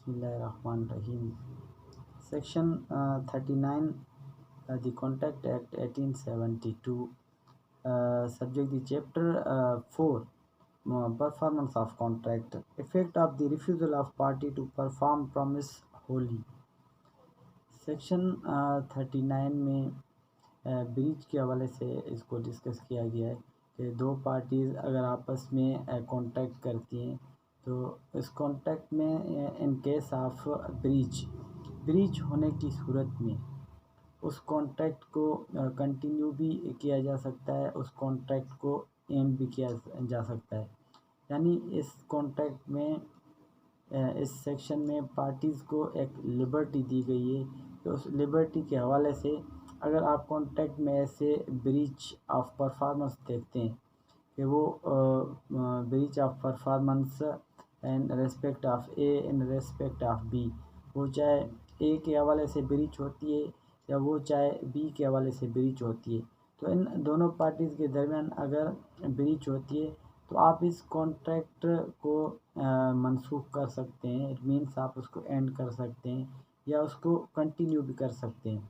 बिस्मिल्लाहिर्रहमानिर्रहीम। Section 39 the Contract Act 1872 subject the chapter 4 performance of contract, effect of the refusal of party to perform promise wholly। Section 39 में breach के हवाले से इसको discuss किया गया है कि दो पार्टीज़ अगर आपस में कॉन्ट्रैक्ट करती हैं तो इस कॉन्ट्रैक्ट में इन केस ऑफ ब्रीच होने की सूरत में उस कॉन्ट्रैक्ट को कंटिन्यू भी किया जा सकता है, उस कॉन्ट्रैक्ट को एंड भी किया जा सकता है। यानी इस कॉन्ट्रैक्ट में इस सेक्शन में पार्टीज़ को एक लिबर्टी दी गई है कि उस लिबर्टी के हवाले से अगर आप कॉन्ट्रैक्ट में ऐसे ब्रीच ऑफ परफॉर्मेंस देखते हैं कि वो breach of performance in respect of a in respect of b, वो चाहे ए के हवाले से ब्रीच होती है या वो चाहे बी के हवाले से ब्रीच होती है, तो इन दोनों पार्टीज़ के दरमियान अगर ब्रीच होती है तो आप इस कॉन्ट्रैक्ट को मनसूख कर सकते हैं। इट मीन्स आप उसको एंड कर सकते हैं या उसको कंटिन्यू भी कर सकते हैं।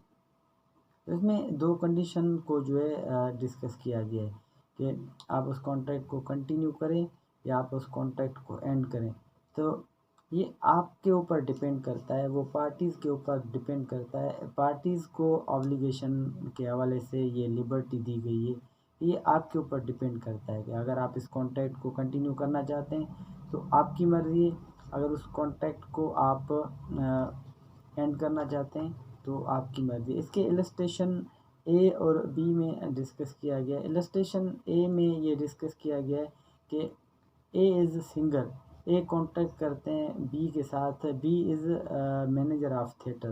तो इसमें दो कंडीशन को जो है डिस्कस किया गया है कि आप उस कॉन्ट्रैक्ट को कंटिन्यू करें या आप उस कॉन्ट्रैक्ट को एंड करें। तो ये आपके ऊपर डिपेंड करता है, वो पार्टीज़ के ऊपर डिपेंड करता है। पार्टीज़ को ऑब्लिगेशन के हवाले से ये लिबर्टी दी गई है, ये आपके ऊपर डिपेंड करता है कि अगर आप इस कॉन्ट्रैक्ट को कंटिन्यू करना चाहते हैं तो आपकी मर्ज़ी है, अगर उस कॉन्ट्रैक्ट को आप एंड करना चाहते हैं तो आपकी मर्ज़ी। इसके इलस्ट्रेशन ए और बी में डिस्कस किया गया है। इलस्ट्रेशन ए में ये डिस्कस किया गया है कि a is singer, a contract करते हैं बी के साथ, b is manager of theatre,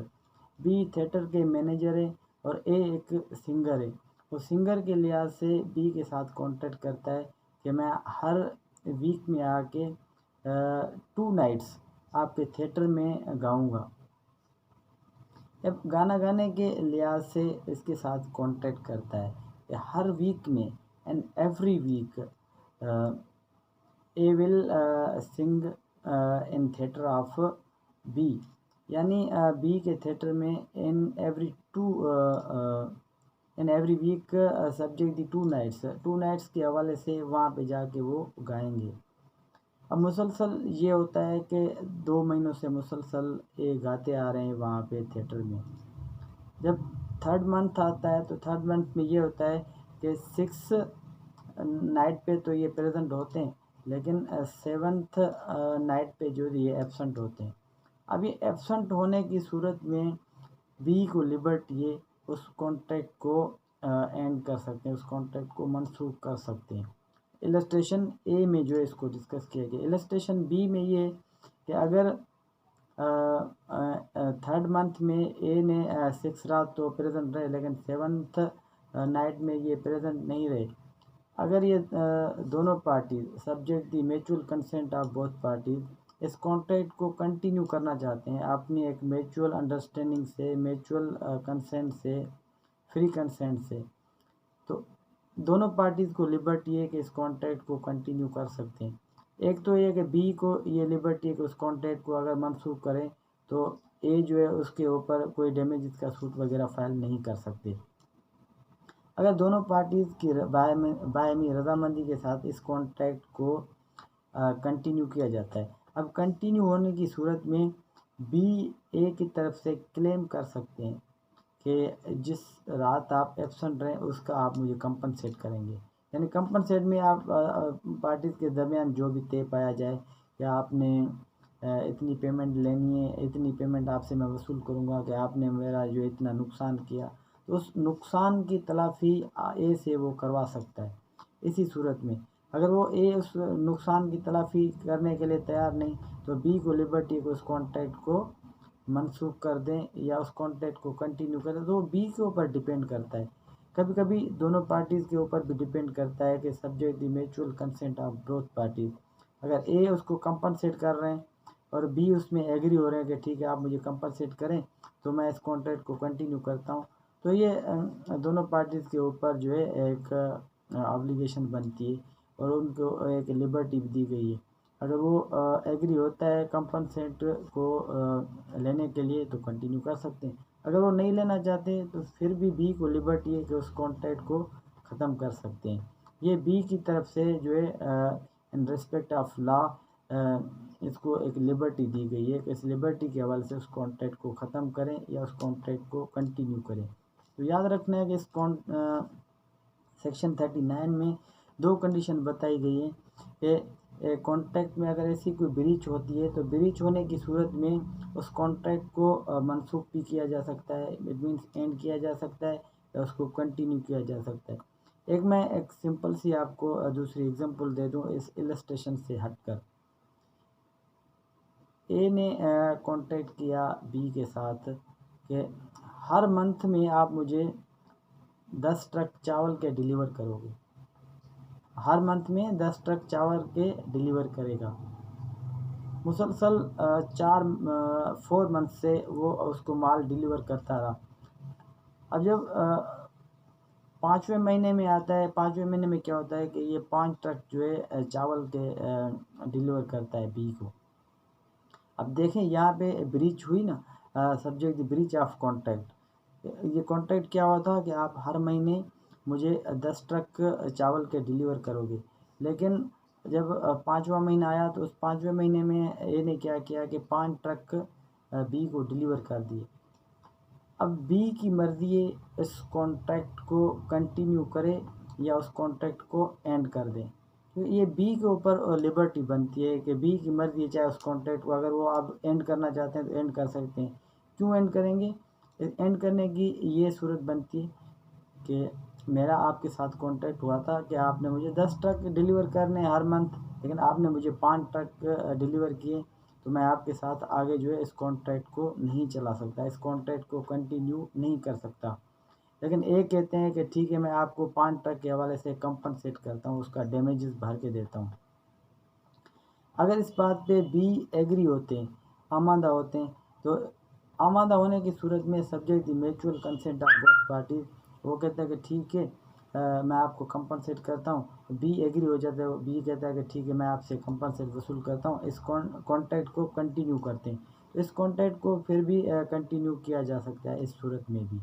b theatre के मैनेजर है और ए एक सिंगर है। वो सिंगर के लिहाज से बी के साथ कॉन्ट्रैक्ट करता है कि मैं हर वीक में आके 2 नाइट्स आपके थिएटर में गाऊंगा। अब गाना गाने के लिहाज से इसके साथ कॉन्ट्रैक्ट करता है कि हर वीक में and every week a will sing in theatre of b, यानी बी के थिएटर में in every week subject the 2 nights के हवाले से वहाँ पे जाके वो गाएंगे। अब मुसलसल ये होता है कि 2 महीनों से मुसलसल ये गाते आ रहे हैं वहाँ पे थिएटर में। जब 3rd मंथ आता है तो 3rd मंथ में ये होता है कि 6 नाइट पे तो ये प्रेजेंट होते हैं, लेकिन 7th नाइट पे जो ये एब्सेंट होते हैं। अब ये एब्सेंट होने की सूरत में बी को लिबर्टी है उस कॉन्ट्रैक्ट को एंड कर सकते हैं, उस कॉन्ट्रैक्ट को मनसूख कर सकते हैं। इलस्ट्रेशन ए में जो है इसको डिस्कस किया गया। इलस्ट्रेशन बी में ये कि अगर 3rd मंथ में ए ने 6 रात तो प्रेजेंट रहे लेकिन 7th नाइट में ये प्रेजेंट नहीं रहे, अगर ये दोनों party subject the mutual consent of both parties इस कॉन्ट्रैक्ट को कंटिन्यू करना चाहते हैं अपनी एक म्यूचुअल अंडरस्टैंडिंग से, म्यूचुअल कंसेंट से, फ्री कंसेंट से, तो दोनों पार्टीज़ को लिबर्टी है कि इस कॉन्ट्रैक्ट को कंटिन्यू कर सकते हैं। एक तो ये कि बी को ये लिबर्टी है कि उस कॉन्ट्रैक्ट को अगर मनसूख करें तो ए जो है उसके ऊपर कोई डैमेजेस का सूट वगैरह फाइल नहीं कर सकते अगर दोनों पार्टीज़ की बायमी रजामंदी के साथ इस कॉन्ट्रैक्ट को कंटिन्यू किया जाता है। अब कंटिन्यू होने की सूरत में बी ए की तरफ से क्लेम कर सकते हैं कि जिस रात आप एब्सेंट रहें उसका आप मुझे कंपनसेट करेंगे। यानी कंपनसेट में आप पार्टीज़ के दरमियान जो भी तय पाया जाए कि आपने इतनी पेमेंट लेनी है, इतनी पेमेंट आपसे मैं वसूल करूँगा कि आपने मेरा जो इतना नुकसान किया, तो उस नुकसान की तलाफ़ी ए से वो करवा सकता है। इसी सूरत में अगर वो ए उस नुकसान की तलाफ़ी करने के लिए तैयार नहीं तो बी को लिबर्टी को उस कॉन्ट्रैक्ट को मनसूख कर दें या उस कॉन्ट्रैक्ट को कंटिन्यू करें, तो वो बी के ऊपर डिपेंड करता है। कभी कभी दोनों पार्टीज़ के ऊपर भी डिपेंड करता है कि subject the mutual consent of both parties, अगर ए उसको कंपनसेट कर रहे हैं और बी उसमें एग्री हो रहे हैं कि ठीक है आप मुझे कंपनसेट करें तो मैं इस कॉन्ट्रैक्ट को कंटिन्यू करता हूँ, तो ये दोनों पार्टीज़ के ऊपर जो है एक ऑब्लिगेशन बनती है और उनको एक लिबर्टी भी दी गई है। अगर वो एग्री होता है कंपनसेट को लेने के लिए तो कंटिन्यू कर सकते हैं। अगर वो नहीं लेना चाहते तो फिर भी बी को लिबर्टी है कि उस कॉन्ट्रैक्ट को ख़त्म कर सकते हैं। ये बी की तरफ से जो है इन रिस्पेक्ट ऑफ लॉ इसको एक लिबर्टी दी गई है कि इस लिबर्टी के हवाले से उस कॉन्ट्रैक्ट को ख़त्म करें या उस कॉन्ट्रैक्ट को कंटिन्यू करें। तो याद रखना है कि इस सेक्शन 39 में दो कंडीशन बताई गई है कि कॉन्ट्रैक्ट में अगर ऐसी कोई ब्रीच होती है तो ब्रीच होने की सूरत में उस कॉन्ट्रैक्ट को मनसूख भी किया जा सकता है, इट मीन्स एंड किया जा सकता है या उसको कंटिन्यू किया जा सकता है। मैं एक सिंपल सी आपको दूसरी एग्जांपल दे दूं इस इलस्ट्रेशन से हटकर। ए ने कॉन्ट्रैक्ट किया बी के साथ कि हर मंथ में आप मुझे 10 ट्रक चावल के डिलीवर करोगे, हर मंथ में 10 ट्रक चावल के डिलीवर करेगा। मुसलसल 4 मंथ से वो उसको माल डिलीवर करता रहा। अब जब 5वें महीने में आता है, 5वें महीने में क्या होता है कि ये 5 ट्रक जो है चावल के डिलीवर करता है बी को। अब देखें यहाँ पे ब्रीच हुई ना, सब्जेक्ट ब्रीच ऑफ कॉन्ट्रैक्ट। ये कॉन्ट्रैक्ट क्या हुआ था कि आप हर महीने मुझे 10 ट्रक चावल के डिलीवर करोगे, लेकिन जब 5वां महीना आया तो उस 5वें महीने में ए ने क्या किया कि 5 ट्रक बी को डिलीवर कर दिए। अब बी की मर्ज़ी है इस कॉन्ट्रैक्ट को कंटिन्यू करे या उस कॉन्ट्रैक्ट को एंड कर दें। तो ये बी के ऊपर लिबर्टी बनती है कि बी की मर्ज़ी है, चाहे उस कॉन्ट्रैक्ट को अगर वो आप एंड करना चाहते हैं तो एंड कर सकते हैं। क्यों एंड करेंगे? एंड करने की ये सूरत बनती है कि मेरा आपके साथ कॉन्ट्रैक्ट हुआ था कि आपने मुझे 10 ट्रक डिलीवर करने हर मंथ, लेकिन आपने मुझे 5 ट्रक डिलीवर किए, तो मैं आपके साथ आगे जो है इस कॉन्ट्रैक्ट को नहीं चला सकता, इस कॉन्ट्रैक्ट को कंटिन्यू नहीं कर सकता। लेकिन एक कहते हैं कि ठीक है मैं आपको 5 ट्रक के हवाले से कंपनसेट करता हूँ, उसका डैमेजेस भर के देता हूँ। अगर इस बात पे बी एग्री होते हैं, आमादा होते हैं, तो आमादा होने की सूरत में subject the mutual consent of both parties, वो कहता है कि ठीक है मैं आपको कंपनसेट करता हूँ। बी एग्री हो जाता है, बी कहता है कि ठीक है मैं आपसे कंपनसेट वसूल करता हूँ। इस कॉन्ट्रैक्ट को कंटिन्यू करते हैं। इस कॉन्ट्रैक्ट को फिर भी कंटिन्यू किया जा सकता है इस सूरत में भी।